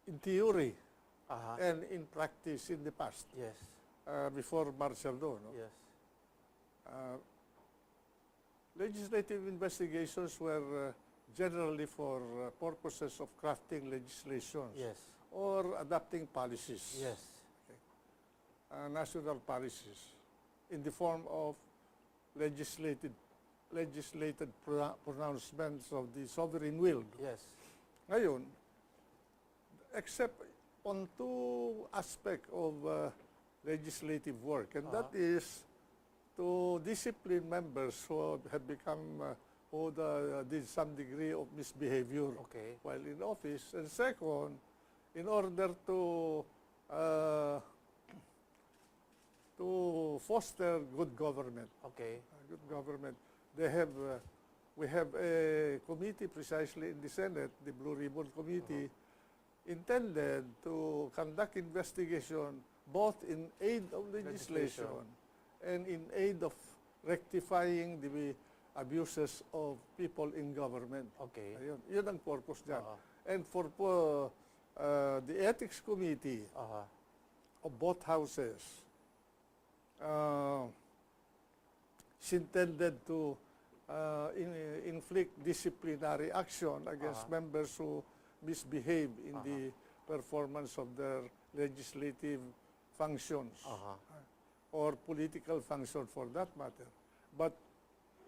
in theory Uh-huh. and in practice in the past, Yes. before martial law, no? Yes. Legislative investigations were generally for purposes of crafting legislations Yes. or adopting policies, Yes. national policies, in the form of legislated pronouncements of the sovereign will. Yes. Ngayon, except on two aspects of legislative work, and that is to discipline members who have become, who did some degree of misbehavior Okay. while in office. And second, in order to foster good government, Okay. good government, we have a committee precisely in the Senate, the Blue Ribbon Committee, intended to conduct investigation both in aid of legislation and in aid of rectifying the abuses of people in government. Okay. Ayun, yun ang purpose dyan. Uh-huh. And for the Ethics Committee Uh-huh. of both houses, is intended to inflict disciplinary action against members who misbehave in the performance of their legislative functions or political function for that matter. But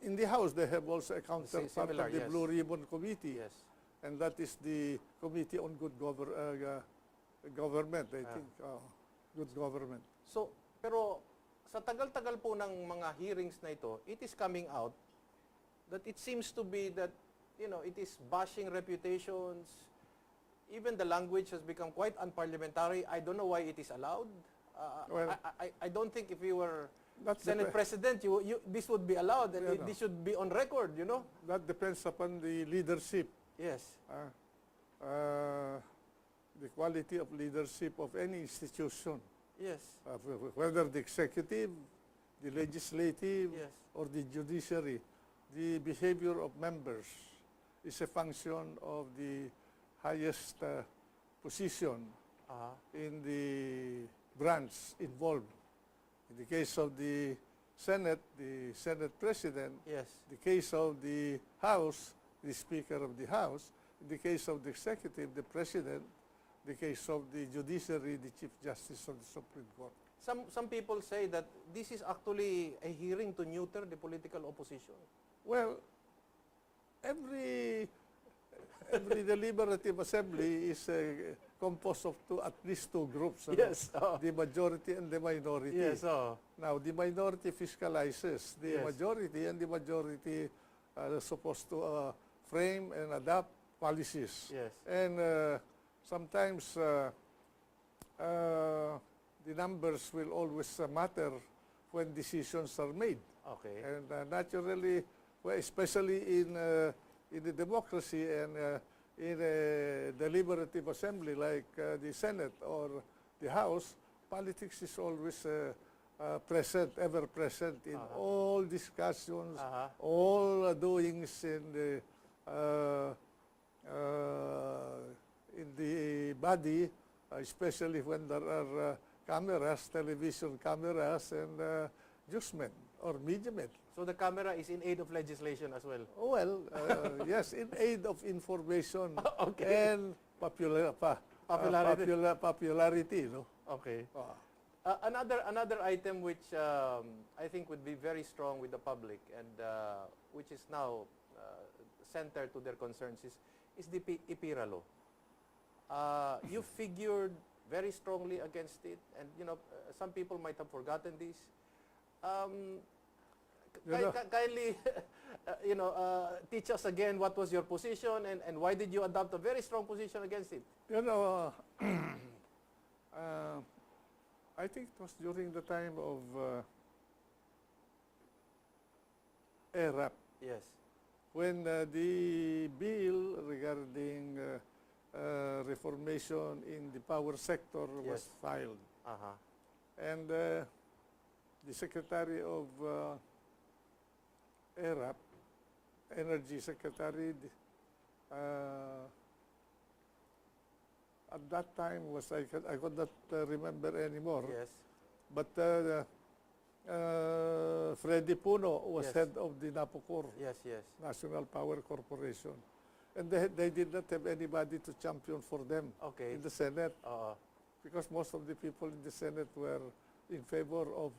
in the House, they have also a counterpart Similar, of the yes. Blue Ribbon Committee, Yes. and that is the Committee on Good Government, I think. Good government. So, pero sa tagal-tagal po ng mga hearings na ito, it is coming out that it seems to be that, you know, it is bashing reputations. Even the language has become quite unparliamentary. I don't know why it is allowed. Well, I don't think if you were That Senate President, this would be allowed and Yeah, no. this should be on record, you know? That depends upon the leadership, Yes. the quality of leadership of any institution, Yes. whether the executive, the legislative, Yes. or the judiciary. The behavior of members is a function of the highest position in the branch involved. In the case of the Senate President, Yes. the case of the House, the Speaker of the House, in the case of the Executive, the President, the case of the Judiciary, the Chief Justice of the Supreme Court. Some people say that this is actually a hearing to neuter the political opposition. Well, every deliberative assembly is composed of at least two groups. Yes. The majority and the minority. Yes. Now, the minority fiscalizes the Yes. majority, and the majority are supposed to frame and adopt policies. Yes. And sometimes the numbers will always matter when decisions are made. Okay. And naturally, well, especially in the democracy and in a deliberative assembly like the Senate or the House, politics is always present, ever present in all discussions, all doings in the body, especially when there are cameras, television cameras, and newsmen or media men. So the camera is in aid of legislation as well. Well, yes, in aid of information Okay. and Popularity. popularity, no? Okay. Another item which I think would be very strong with the public and which is now centered to their concerns is the IPIRA law. You figured very strongly against it, and you know some people might have forgotten this. Kindly, teach us again what was your position and why did you adopt a very strong position against it? You know, I think it was during the time of REPUBLIKA, Yes. when the bill regarding reformation in the power sector was Yes. filed. Uh-huh. And the Secretary of REPUBLIKA, Energy Secretary, uh, at that time I could not remember anymore. Yes. But Freddy Puno was Yes. head of the NAPOCOR, Yes, yes. National Power Corporation. And they did not have anybody to champion for them Okay. in the Senate, Oo. because most of the people in the Senate were in favor of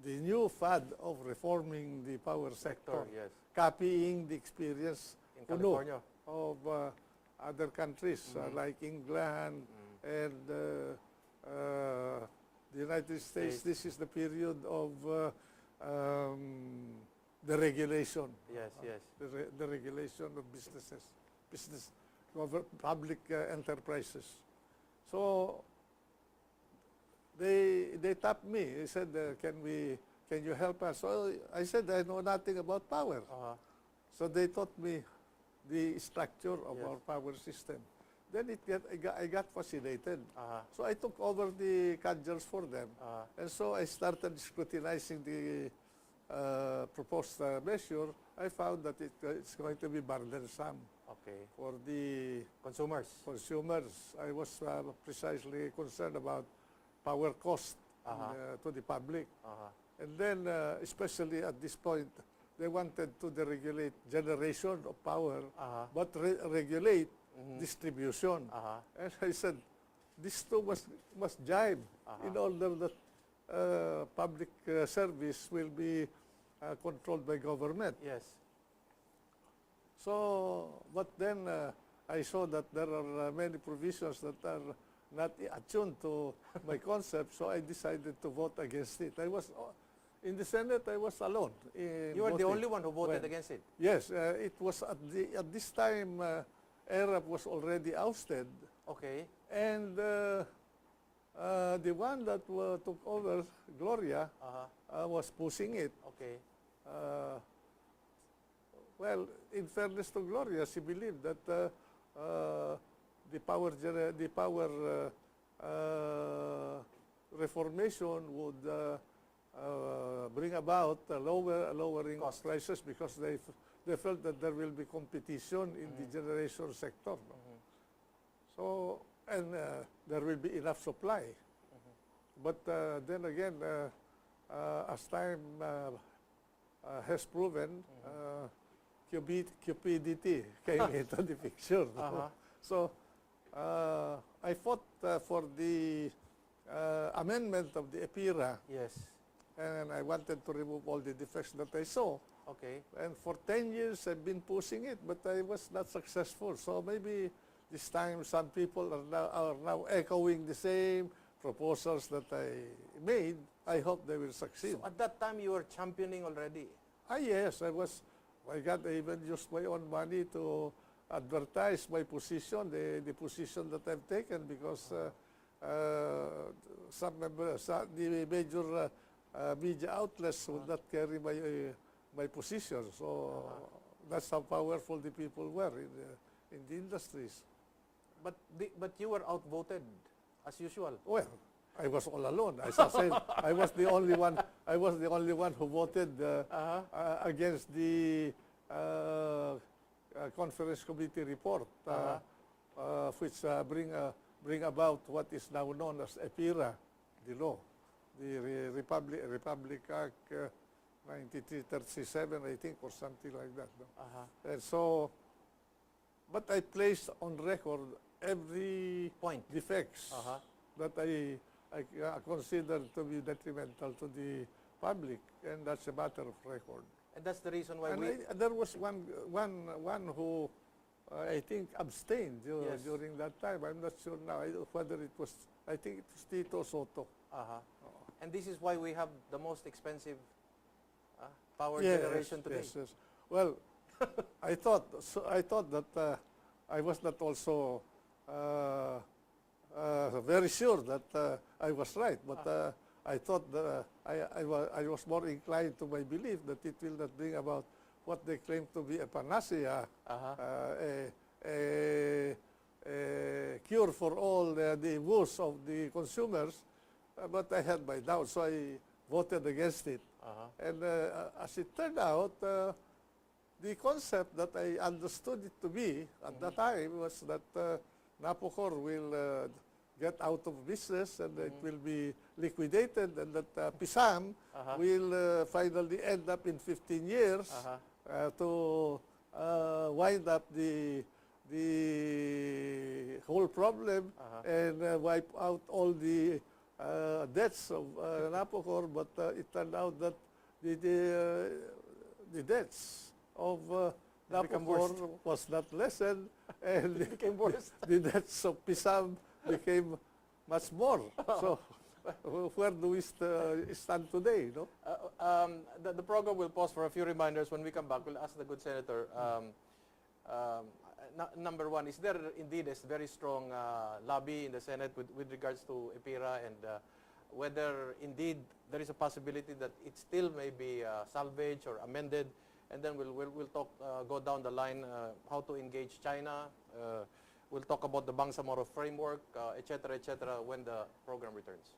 the new fad of reforming the power sector, Yes. copying the experience In Puno California. of other countries like England and the United States. This is the period of the regulation. Yes, yes. The regulation of business, public enterprises. So they tapped me. They said, can you help us? So I said, I know nothing about power. Uh-huh. So they taught me the structure of Yes. our power system. Then I got fascinated. Uh-huh. So I took over the cudgels for them. Uh-huh. And so I started scrutinizing the proposed measure. I found that it's going to be burdensome Okay. for the Consumers. consumers. I was precisely concerned about power cost to the public. Uh-huh. And then, especially at this point, they wanted to deregulate generation of power, Uh-huh. but regulate distribution. Uh-huh. And I said, these two must jibe in order that public service will be controlled by government. Yes. So, but then I saw that there are many provisions that are not attuned to my concept, so I decided to vote against it. In the Senate, I was alone. You were the voting. only one who voted When- against it. Yes, it was at this time, Arab was already ousted, Okay. and the one that took over, Gloria, Uh-huh. was pushing it. Okay. Well, in fairness to Gloria, she believed that the power reformation would bring about lowering Cost. prices, because they felt that there will be competition in the generation sector. So, and there will be enough supply. But then again, as time has proven, cupidity came into the picture. Uh-huh. So I fought for the amendment of the EPIRA, Yes. and I wanted to remove all the defects that I saw. Okay. And for 10 years, I've been pushing it, but I was not successful. So maybe this time some people are now echoing the same proposals that I made. I hope they will succeed. So at that time, you were championing already. Yes, I even used my own money to advertise my position, the position that I've taken, because the major media outlets would not carry my position. So that's how powerful the people were in the industries. But you were outvoted, as usual. Well, I was all alone. As I said, I was the only one. I was the only one who voted against the conference committee report, which bring about what is now known as EPIRA, the law, the Republic Act 9337, I think, or something like that. No? And so, but I placed on record every Point. defects that I consider to be detrimental to the public, and that's a matter of record. And that's the reason why And there was one who I think abstained Yes. during that time. I'm not sure now whether it was. I think it was Tito Soto. And this is why we have the most expensive power Yes, generation today. yes. Well, I thought that I was not also very sure that I was right, but I thought that I was more inclined to my belief that it will not bring about what they claim to be a panacea, a cure for all the woes of the consumers, but I had my doubts, so I voted against it. And as it turned out, the concept that I understood it to be at that time was that Napocor will get out of business and it will be liquidated, and that PISAM will finally end up in 15 years to wind up the whole problem and wipe out all the debts of Napocor. But it turned out that the debts of Napocor was not lessened, and It became worse. the debts of PISAM became much more. So, where do we stand today? No? The program will pause for a few reminders. When we come back, we'll ask the good senator. Number one, is there indeed a very strong lobby in the Senate with regards to EPIRA, and whether indeed there is a possibility that it still may be salvaged or amended? And then we'll talk, go down the line, how to engage China. We'll talk about the Bangsamoro framework, et cetera, when the program returns.